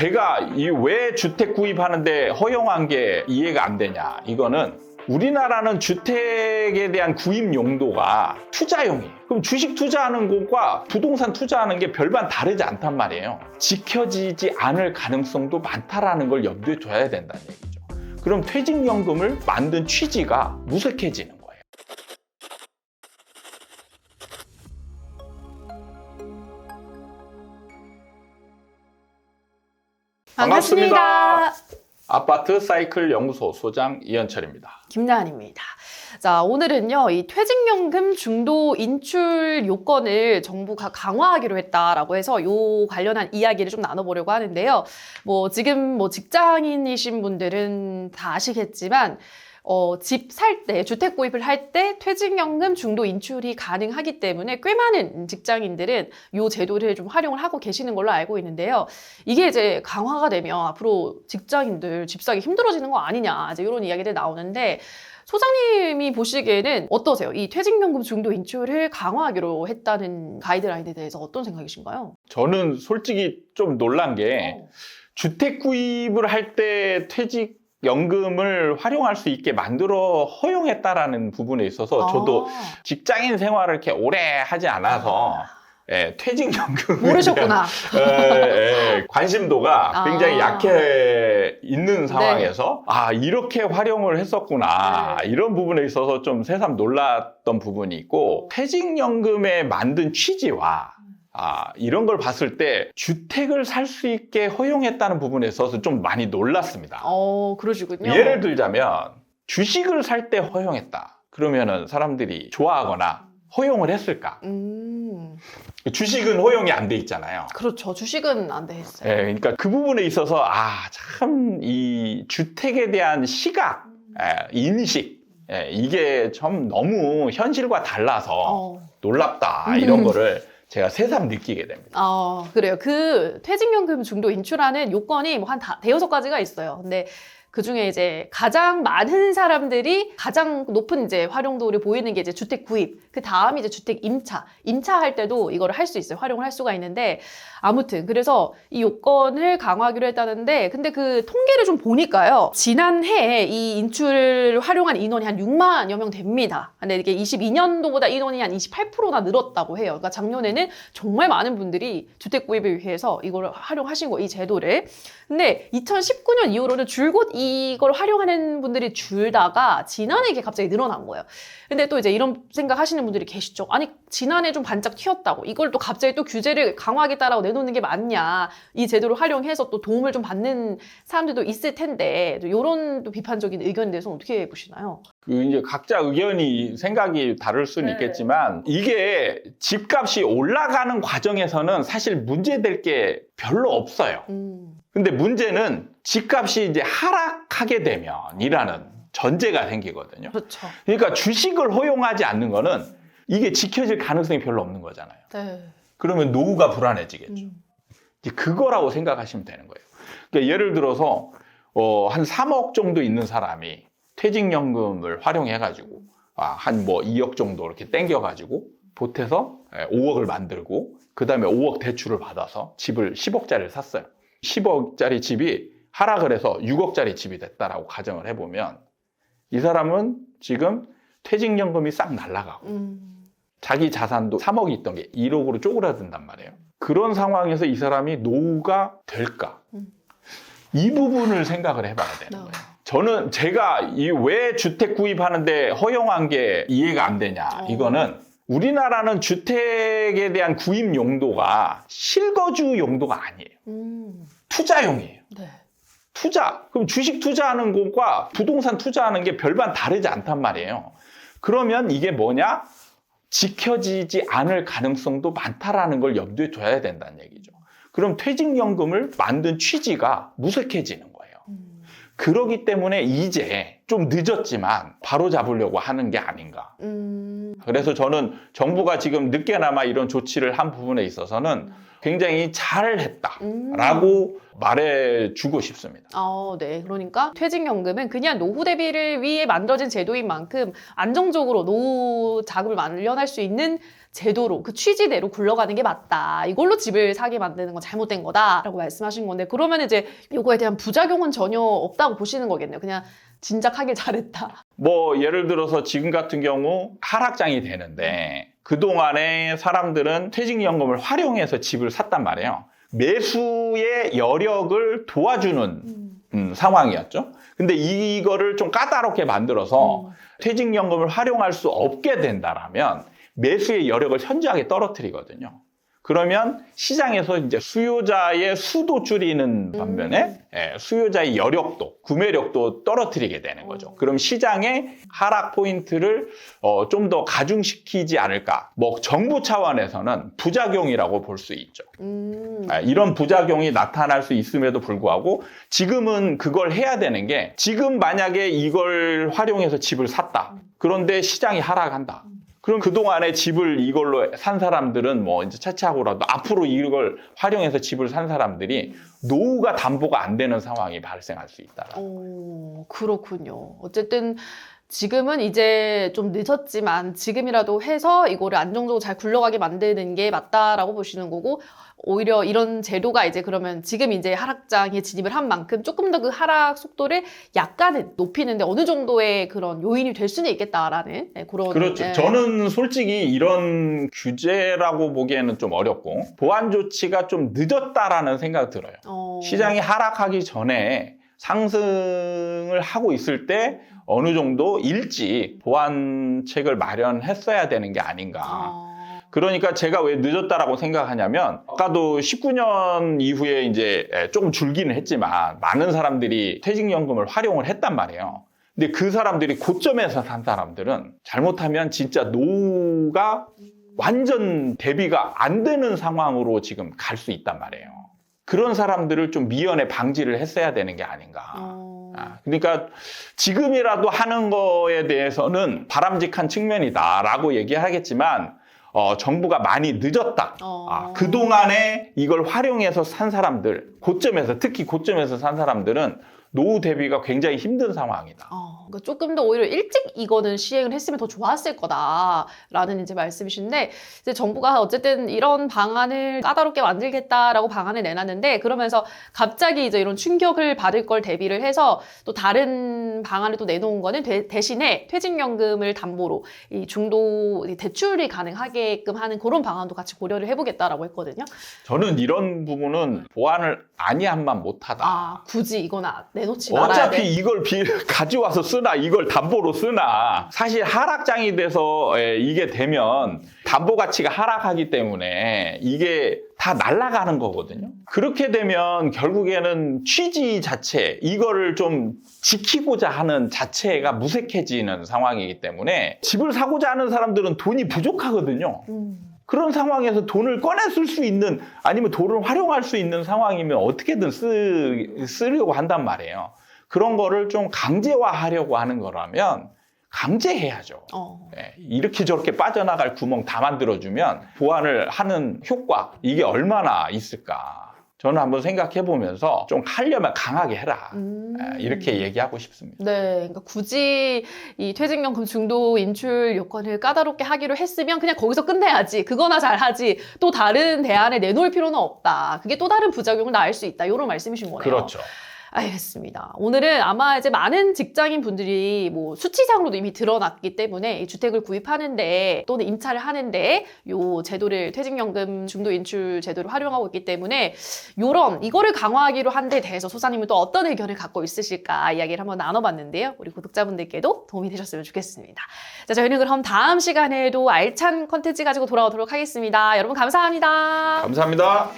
제가 이 왜 주택 구입하는데 허용한 게 이해가 안 되냐. 이거는 우리나라는 주택에 대한 구입 용도가 투자용이에요. 그럼 주식 투자하는 것과 부동산 투자하는 게 별반 다르지 않단 말이에요. 지켜지지 않을 가능성도 많다라는 걸 염두에 둬야 된다는 얘기죠. 그럼 퇴직연금을 만든 취지가 무색해지는 거예요. 반갑습니다. 아파트 사이클 연구소 소장 이현철입니다. 김나은입니다. 자, 오늘은요, 이 퇴직연금 중도 인출 요건을 정부가 강화하기로 했다라고 해서 요 관련한 이야기를 좀 나눠보려고 하는데요. 지금 직장인이신 분들은 다 아시겠지만, 집 살 때, 주택 구입을 할 때 퇴직연금 중도 인출이 가능하기 때문에 꽤 많은 직장인들은 이 제도를 좀 활용을 하고 계시는 걸로 알고 있는데요. 이게 이제 강화가 되면 앞으로 직장인들 집 사기 힘들어지는 거 아니냐, 이제 이런 이야기들 나오는데, 소장님이 보시기에는 어떠세요? 이 퇴직연금 중도 인출을 강화하기로 했다는 가이드라인에 대해서 어떤 생각이신가요? 저는 솔직히 좀 놀란 게 주택 구입을 할 때 퇴직연금을 활용할 수 있게 만들어 허용했다라는 부분에 있어서 저도 직장인 생활을 이렇게 오래 하지 않아서 퇴직연금에 모르셨구나. 대한, 관심도가 굉장히 약해 있는 상황에서 네. 이렇게 활용을 했었구나. 네. 이런 부분에 있어서 좀 새삼 놀랐던 부분이 있고 퇴직연금에 만든 취지와 이런 걸 봤을 때 주택을 살 수 있게 허용했다는 부분에 있어서 좀 많이 놀랐습니다. 그러시군요. 예를 들자면 주식을 살 때 허용했다. 그러면은 사람들이 좋아하거나 허용을 했을까? 주식은 허용이 안 돼 있잖아요. 그렇죠. 주식은 안 돼 있어요. 그러니까 그 부분에 있어서 참 이 주택에 대한 시각, 인식 이게 좀 너무 현실과 달라서 놀랍다. 이런 거를 제가 새삼 느끼게 됩니다. 그래요. 그 퇴직연금 중도 인출하는 요건이 한 대여섯 가지가 있어요. 근데 그 중에 이제 가장 많은 사람들이 가장 높은 이제 활용도를 보이는 게 이제 주택 구입, 그 다음이 이제 주택 임차할 때도 이거를 할 수 있어요. 활용을 할 수가 있는데, 아무튼 그래서 이 요건을 강화하기로 했다는데, 근데 그 통계를 좀 보니까요, 지난해에 이 인출을 활용한 인원이 한 6만여 명 됩니다. 근데 이게 22년도보다 인원이 한 28%나 늘었다고 해요. 그러니까 작년에는 정말 많은 분들이 주택 구입을 위해서 이걸 활용하신 거, 이 제도를. 근데 2019년 이후로는 줄곧 이걸 활용하는 분들이 줄다가 지난해 이게 갑자기 늘어난 거예요. 근데 또 이제 이런 생각 하시는 분들이 계시죠. 아니, 지난해 좀 반짝 튀었다고. 이걸 또 갑자기 또 규제를 강화하겠다라고 내놓는 게 맞냐. 이 제도를 활용해서 또 도움을 좀 받는 사람들도 있을 텐데, 이런 또 비판적인 의견에 대해서는 어떻게 보시나요? 이제 각자 의견이 생각이 다를 수는 있겠지만 이게 집값이 올라가는 과정에서는 사실 문제될 게 별로 없어요. 근데 문제는 집값이 이제 하락하게 되면이라는 전제가 생기거든요. 그렇죠. 그러니까 주식을 허용하지 않는 거는 이게 지켜질 가능성이 별로 없는 거잖아요. 네. 그러면 노후가 불안해지겠죠. 이제 그거라고 생각하시면 되는 거예요. 그러니까 예를 들어서 한 3억 정도 있는 사람이 퇴직연금을 활용해가지고 한 2억 정도 이렇게 땡겨가지고 보태서 5억을 만들고 그 다음에 5억 대출을 받아서 집을 10억짜리를 샀어요. 10억짜리 집이 하락을 해서 6억짜리 집이 됐다라고 가정을 해보면 이 사람은 지금 퇴직연금이 싹 날아가고 자기 자산도 3억이 있던 게 1억으로 쪼그라든단 말이에요. 그런 상황에서 이 사람이 노후가 될까? 이 부분을 생각을 해봐야 되는 거예요. 제가 이 왜 주택 구입하는데 허용한 게 이해가 안 되냐. 이거는 우리나라는 주택에 대한 구입 용도가 실거주 용도가 아니에요. 투자용이에요. 네. 그럼 주식 투자하는 것과 부동산 투자하는 게 별반 다르지 않단 말이에요. 그러면 이게 뭐냐? 지켜지지 않을 가능성도 많다라는 걸 염두에 둬야 된다는 얘기죠. 그럼 퇴직연금을 만든 취지가 무색해지는 거예요. 그러기 때문에 이제 좀 늦었지만 바로 잡으려고 하는 게 아닌가. 그래서 저는 정부가 지금 늦게나마 이런 조치를 한 부분에 있어서는 굉장히 잘했다라고 말해주고 싶습니다. 네. 그러니까 퇴직연금은 그냥 노후 대비를 위해 만들어진 제도인 만큼 안정적으로 노후 자금을 마련할 수 있는 제도로 그 취지대로 굴러가는 게 맞다. 이걸로 집을 사게 만드는 건 잘못된 거다라고 말씀하신 건데 그러면 이제 이거에 대한 부작용은 전혀 없다고 보시는 거겠네요. 그냥 진작 하길 잘했다. 뭐 예를 들어서 지금 같은 경우 하락장이 되는데 그동안에 사람들은 퇴직연금을 활용해서 집을 샀단 말이에요. 매수의 여력을 도와주는 상황이었죠. 근데 이거를 좀 까다롭게 만들어서 퇴직연금을 활용할 수 없게 된다라면 매수의 여력을 현저하게 떨어뜨리거든요. 그러면 시장에서 이제 수요자의 수도 줄이는 반면에 수요자의 여력도, 구매력도 떨어뜨리게 되는 거죠. 그럼 시장의 하락 포인트를 좀 더 가중시키지 않을까. 뭐 정부 차원에서는 부작용이라고 볼 수 있죠. 이런 부작용이 나타날 수 있음에도 불구하고 지금은 그걸 해야 되는 게 지금 만약에 이걸 활용해서 집을 샀다. 그런데 시장이 하락한다. 그럼 그동안에 집을 이걸로 산 사람들은 뭐 이제 차치하고라도 앞으로 이걸 활용해서 집을 산 사람들이 노후가 담보가 안 되는 상황이 발생할 수 있다. 그렇군요. 어쨌든 지금은 이제 좀 늦었지만 지금이라도 해서 이거를 안정적으로 잘 굴러가게 만드는 게 맞다라고 보시는 거고 오히려 이런 제도가 이제 그러면 지금 이제 하락장에 진입을 한 만큼 조금 더 그 하락 속도를 약간은 높이는데 어느 정도의 그런 요인이 될 수는 있겠다라는 그런. 그렇죠. 저는 솔직히 이런 규제라고 보기에는 좀 어렵고 보완 조치가 좀 늦었다라는 생각이 들어요. 시장이 하락하기 전에 상승을 하고 있을 때 어느 정도 일찍 보완책을 마련했어야 되는 게 아닌가. 그러니까 제가 왜 늦었다라고 생각하냐면 아까도 19년 이후에 이제 조금 줄기는 했지만 많은 사람들이 퇴직연금을 활용을 했단 말이에요. 근데 그 사람들이 고점에서 산 사람들은 잘못하면 진짜 노후가 완전 대비가 안 되는 상황으로 지금 갈 수 있단 말이에요. 그런 사람들을 좀 미연에 방지를 했어야 되는 게 아닌가. 그러니까 지금이라도 하는 거에 대해서는 바람직한 측면이다라고 얘기하겠지만 정부가 많이 늦었다. 그동안에 이걸 활용해서 산 사람들, 고점에서 특히 고점에서 산 사람들은 노후 대비가 굉장히 힘든 상황이다. 그러니까 조금 더 오히려 일찍 이거는 시행을 했으면 더 좋았을 거다라는 이제 말씀이신데 이제 정부가 어쨌든 이런 방안을 까다롭게 만들겠다라고 방안을 내놨는데 그러면서 갑자기 이제 이런 충격을 받을 걸 대비를 해서 또 다른 방안을 또 내놓은 거는 대신에 퇴직연금을 담보로 이 중도 대출이 가능하게끔 하는 그런 방안도 같이 고려를 해보겠다라고 했거든요. 저는 이런 부분은 보완을 아니한만 못하다. 굳이 이건 내놓지 말아야 돼. 어차피 이걸 가져와서 쓰나 이걸 담보로 쓰나 사실 하락장이 돼서 이게 되면 담보 가치가 하락하기 때문에 이게 다 날아가는 거거든요. 그렇게 되면 결국에는 취지 자체 이거를 좀 지키고자 하는 자체가 무색해지는 상황이기 때문에 집을 사고자 하는 사람들은 돈이 부족하거든요. 그런 상황에서 돈을 꺼내 쓸 수 있는 아니면 돈을 활용할 수 있는 상황이면 어떻게든 쓰려고 한단 말이에요. 그런 거를 좀 강제화하려고 하는 거라면 강제해야죠. 이렇게 저렇게 빠져나갈 구멍 다 만들어주면 보완을 하는 효과 이게 얼마나 있을까. 저는 한번 생각해 보면서 좀 하려면 강하게 해라. 이렇게 얘기하고 싶습니다. 네, 그러니까 굳이 이 퇴직연금 중도 인출 요건을 까다롭게 하기로 했으면 그냥 거기서 끝내야지. 그거나 잘하지. 또 다른 대안을 내놓을 필요는 없다. 그게 또 다른 부작용을 낳을 수 있다. 이런 말씀이신 거네요. 그렇죠. 알겠습니다. 오늘은 아마 이제 많은 직장인 분들이 뭐 수치상으로도 이미 드러났기 때문에 이 주택을 구입하는데 또는 임차를 하는데 요 제도를 퇴직연금 중도 인출 제도를 활용하고 있기 때문에 이거를 강화하기로 한 데 대해서 소사님은 또 어떤 의견을 갖고 있으실까 이야기를 한번 나눠봤는데요. 우리 구독자분들께도 도움이 되셨으면 좋겠습니다. 자, 저희는 그럼 다음 시간에도 알찬 컨텐츠 가지고 돌아오도록 하겠습니다. 여러분 감사합니다. 감사합니다.